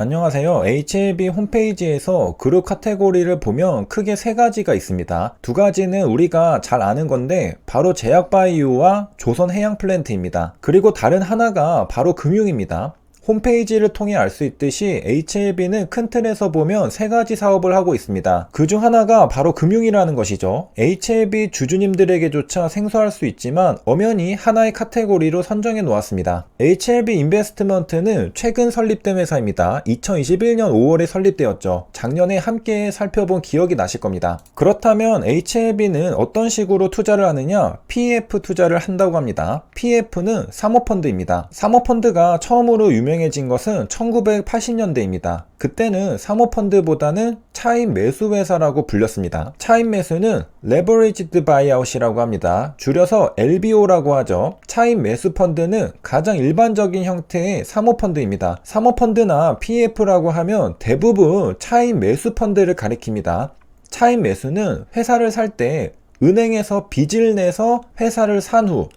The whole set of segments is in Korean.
안녕하세요. HLB 홈페이지에서 그룹 카테고리를 보면 크게 세 가지가 있습니다. 두 가지는 우리가 잘 아는 건데 바로 제약바이오와 조선해양플랜트입니다. 그리고 다른 하나가 바로 금융입니다. 홈페이지를 통해 알 수 있듯이 HLB는 큰 틀에서 보면 세 가지 사업을 하고 있습니다. 그중 하나가 바로 금융이라는 것이죠. HLB 주주님들에게조차 생소할 수 있지만 엄연히 하나의 카테고리로 선정해 놓았습니다. HLB 인베스트먼트는 최근 설립된 회사입니다. 2021년 5월에 설립되었죠. 작년에 함께 살펴본 기억이 나실 겁니다. 그렇다면 HLB는 어떤 식으로 투자를 하느냐? PEF 투자를 한다고 합니다. PEF는 사모펀드입니다. 사모펀드가 처음으로 유명해진 것은 1980년대입니다. 그때는 사모펀드보다는 차입 매수 회사라고 불렸습니다. 차입 매수는 Leveraged Buyout이라고 합니다. 줄여서 LBO라고 하죠. 차입 매수 펀드는 가장 일반적인 형태의 사모펀드입니다. 사모펀드나 PEF라고 하면 대부분 차입 매수 펀드를 가리킵니다. 차입 매수는 회사를 살 때 은행에서 빚을 내서 회사를 산 후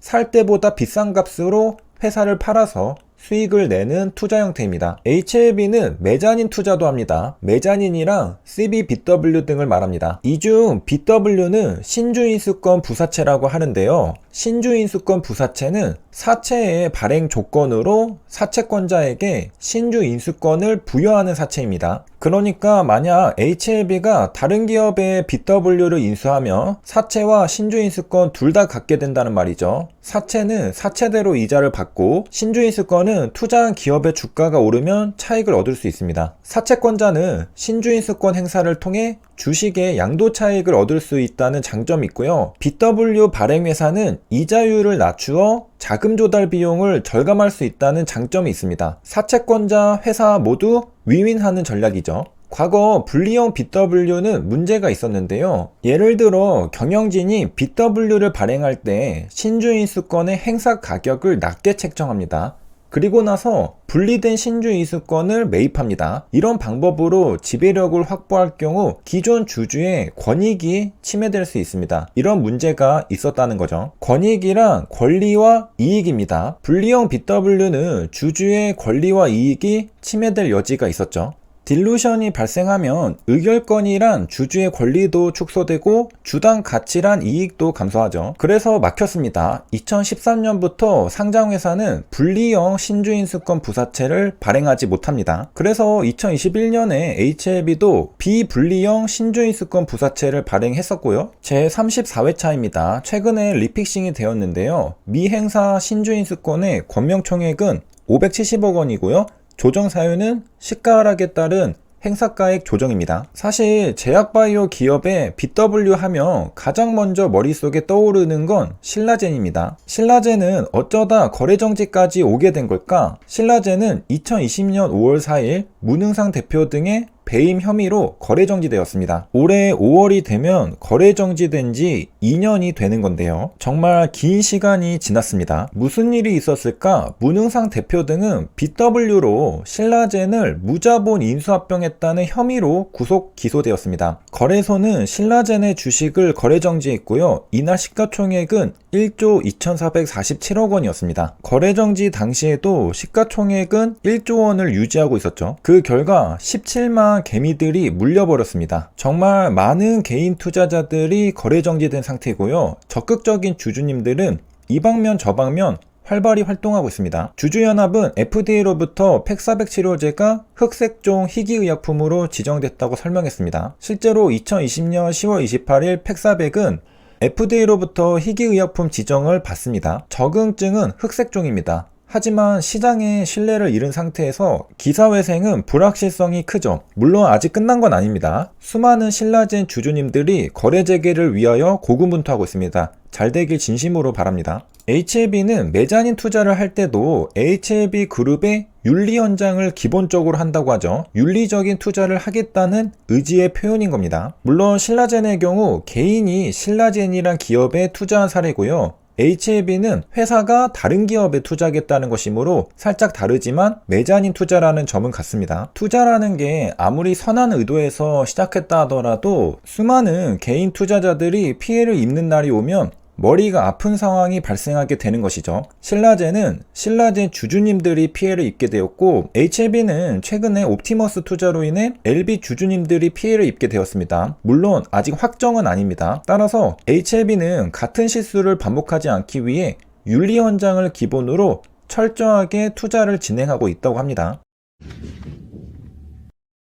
살 때보다 비싼 값으로 회사를 팔아서 수익을 내는 투자 형태입니다. HLB는 메자닌 투자도 합니다. 메자닌이랑 CBBW 등을 말합니다. 이 중 BW는 신주인수권 부사채라고 하는데요. 신주인수권 부사채는 사채의 발행 조건으로 사채권자에게 신주인수권을 부여하는 사채입니다. 그러니까 만약 HLB가 다른 기업의 BW를 인수하면 사채와 신주인수권 둘 다 갖게 된다는 말이죠. 사채는 사채대로 이자를 받고 신주인수권은 투자한 기업의 주가가 오르면 차익을 얻을 수 있습니다. 사채권자는 신주인수권 행사를 통해 주식의 양도 차익을 얻을 수 있다는 장점이 있고요. BW 발행회사는 이자율을 낮추어 자금 조달 비용을 절감할 수 있다는 장점이 있습니다. 사채권자, 회사 모두 윈윈하는 전략이죠. 과거 분리형 BW는 문제가 있었는데요. 예를 들어 경영진이 BW를 발행할 때 신주인수권의 행사 가격을 낮게 책정합니다. 그리고 나서 분리된 신주인수권을 매입합니다. 이런 방법으로 지배력을 확보할 경우 기존 주주의 권익이 침해될 수 있습니다. 이런 문제가 있었다는 거죠. 권익이란 권리와 이익입니다. 분리형 BW는 주주의 권리와 이익이 침해될 여지가 있었죠. 딜루션이 발생하면 의결권이란 주주의 권리도 축소되고 주당 가치란 이익도 감소하죠. 그래서 막혔습니다. 2013년부터 상장회사는 분리형 신주인수권 부사채를 발행하지 못합니다. 그래서 2021년에 HLB도 비분리형 신주인수권 부사채를 발행했었고요. 제 34회차입니다. 최근에 리픽싱이 되었는데요. 미행사 신주인수권의 권명총액은 570억 원이고요. 조정 사유는 시가 하락에 따른 행사가액 조정입니다. 사실 제약바이오 기업의 BW 하면 가장 먼저 머릿속에 떠오르는 건 신라젠입니다. 신라젠은 어쩌다 거래정지까지 오게 된 걸까? 신라젠은 2020년 5월 4일 문흥상 대표 등의 배임 혐의로 거래정지되었습니다. 올해 5월이 되면 거래정지된 지 2년이 되는 건데요. 정말 긴 시간이 지났습니다. 무슨 일이 있었을까? 문흥상 대표 등은 BW로 신라젠을 무자본 인수합병했다는 혐의로 구속 기소되었습니다. 거래소는 신라젠의 주식을 거래정지했고요. 이날 시가총액은 1조 2447억 원이었습니다. 거래정지 당시에도 시가총액은 1조 원을 유지하고 있었죠. 그 결과 17만 개미들이 물려버렸습니다. 정말 많은 개인 투자자들이 거래정지된 상태고요. 적극적인 주주님들은 이 방면 저 방면 활발히 활동하고 있습니다. 주주연합은 FDA로부터 팩사백 치료제가 흑색종 희귀의약품으로 지정됐다고 설명했습니다. 실제로 2020년 10월 28일 팩사백은 FDA로부터 희귀의약품 지정을 받습니다. 적응증은 흑색종입니다. 하지만 시장의 신뢰를 잃은 상태에서 기사회생은 불확실성이 크죠. 물론 아직 끝난 건 아닙니다. 수많은 신라젠 주주님들이 거래 재개를 위하여 고군분투하고 있습니다. 잘 되길 진심으로 바랍니다. HLB는 메자닌 투자를 할 때도 HLB 그룹의 윤리 현장을 기본적으로 한다고 하죠. 윤리적인 투자를 하겠다는 의지의 표현인 겁니다. 물론 신라젠의 경우 개인이 신라젠이란 기업에 투자한 사례고요. HLB는 회사가 다른 기업에 투자하겠다는 것이므로 살짝 다르지만 메자닌 투자라는 점은 같습니다. 투자라는 게 아무리 선한 의도에서 시작했다 하더라도 수많은 개인 투자자들이 피해를 입는 날이 오면 머리가 아픈 상황이 발생하게 되는 것이죠. 신라제는 신라제 주주님들이 피해를 입게 되었고, HLB는 최근에 옵티머스 투자로 인해 LB 주주님들이 피해를 입게 되었습니다. 물론 아직 확정은 아닙니다. 따라서 HLB는 같은 실수를 반복하지 않기 위해 윤리 헌장을 기본으로 철저하게 투자를 진행하고 있다고 합니다.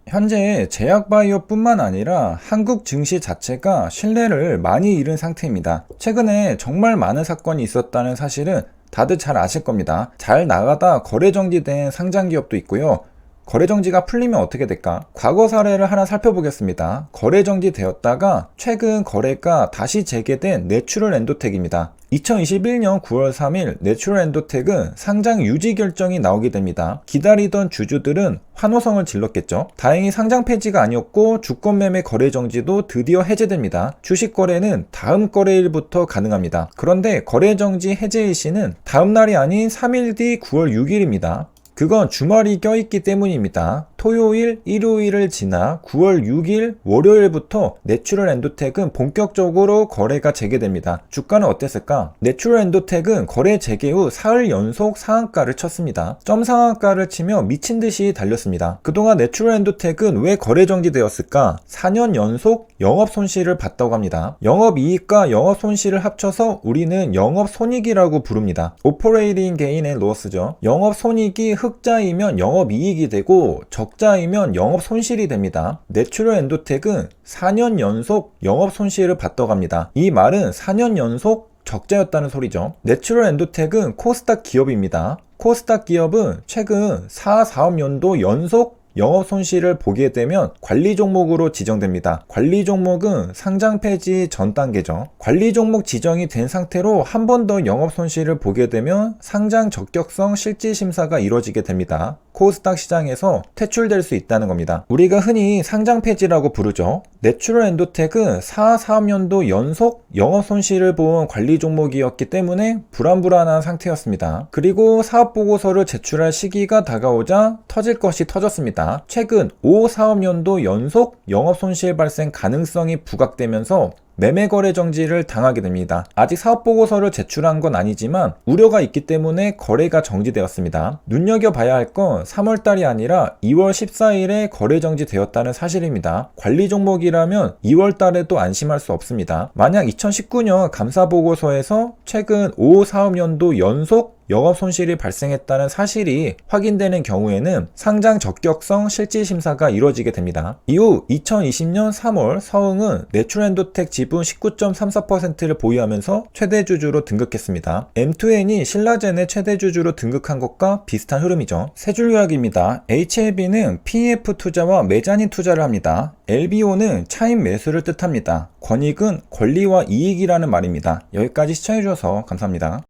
현재 제약바이오뿐만 아니라 한국 증시 자체가 신뢰를 많이 잃은 상태입니다. 최근에 정말 많은 사건이 있었다는 사실은 다들 잘 아실 겁니다. 잘 나가다 거래 정지된 상장 기업도 있고요. 거래 정지가 풀리면 어떻게 될까? 과거 사례를 하나 살펴보겠습니다. 거래 정지되었다가 최근 거래가 다시 재개된 내추럴 엔도텍입니다. 2021년 9월 3일 내추럴 엔도텍은 상장 유지 결정이 나오게 됩니다. 기다리던 주주들은 환호성을 질렀겠죠. 다행히 상장 폐지가 아니었고 주권 매매 거래 정지도 드디어 해제됩니다. 주식 거래는 다음 거래일부터 가능합니다. 그런데 거래 정지 해제 일시는 다음 날이 아닌 3일 뒤 9월 6일입니다. 그건 주말이 껴있기 때문입니다. 토요일, 일요일을 지나 9월 6일 월요일부터 내추럴 엔도텍은 본격적으로 거래가 재개됩니다. 주가는 어땠을까? 내추럴 엔도텍은 거래 재개 후 사흘 연속 상한가를 쳤습니다. 점 상한가를 치며 미친듯이 달렸습니다. 그동안 내추럴 엔도텍은 왜 거래 정지되었을까? 4년 연속 영업 손실을 봤다고 합니다. 영업이익과 영업 손실을 합쳐서 우리는 영업 손익이라고 부릅니다. Operating Gain and Loss죠. 영업 손익이 흑자이면 영업 이익이 되고 적자이면 영업 손실이 됩니다. 내추럴 엔도텍은 4년 연속 영업 손실을 봤다고 합니다. 이 말은 4년 연속 적자였다는 소리죠. 내추럴 엔도텍은 코스닥 기업입니다. 코스닥 기업은 최근 4사업년도 연속 영업 손실을 보게 되면 관리 종목으로 지정됩니다. 관리 종목은 상장 폐지 전 단계죠. 관리 종목 지정이 된 상태로 한 번 더 영업 손실을 보게 되면 상장 적격성 실질 심사가 이루어지게 됩니다. 코스닥 시장에서 퇴출될 수 있다는 겁니다. 우리가 흔히 상장 폐지라고 부르죠. 내추럴 엔도텍은 4사업년도 연속 영업 손실을 본 관리 종목이었기 때문에 불안불안한 상태였습니다. 그리고 사업보고서를 제출할 시기가 다가오자 터질 것이 터졌습니다. 최근 5사업년도 연속 영업 손실 발생 가능성이 부각되면서 매매 거래 정지를 당하게 됩니다. 아직 사업보고서를 제출한 건 아니지만 우려가 있기 때문에 거래가 정지되었습니다. 눈여겨봐야 할 건 3월달이 아니라 2월 14일에 거래 정지되었다는 사실입니다. 관리 종목이라면 2월달에도 안심할 수 없습니다. 만약 2019년 감사보고서에서 최근 5사업년도 연속 영업 손실이 발생했다는 사실이 확인되는 경우에는 상장 적격성 실질 심사가 이루어지게 됩니다. 이후 2020년 3월 서흥은 내추럴 엔도텍 지분 19.34%를 보유하면서 최대 주주로 등극했습니다. M2N이 신라젠의 최대 주주로 등극한 것과 비슷한 흐름이죠. 세 줄 요약입니다. HLB는 PEF 투자와 메자닌 투자를 합니다. LBO는 차임 매수를 뜻합니다. 권익은 권리와 이익이라는 말입니다. 여기까지 시청해주셔서 감사합니다.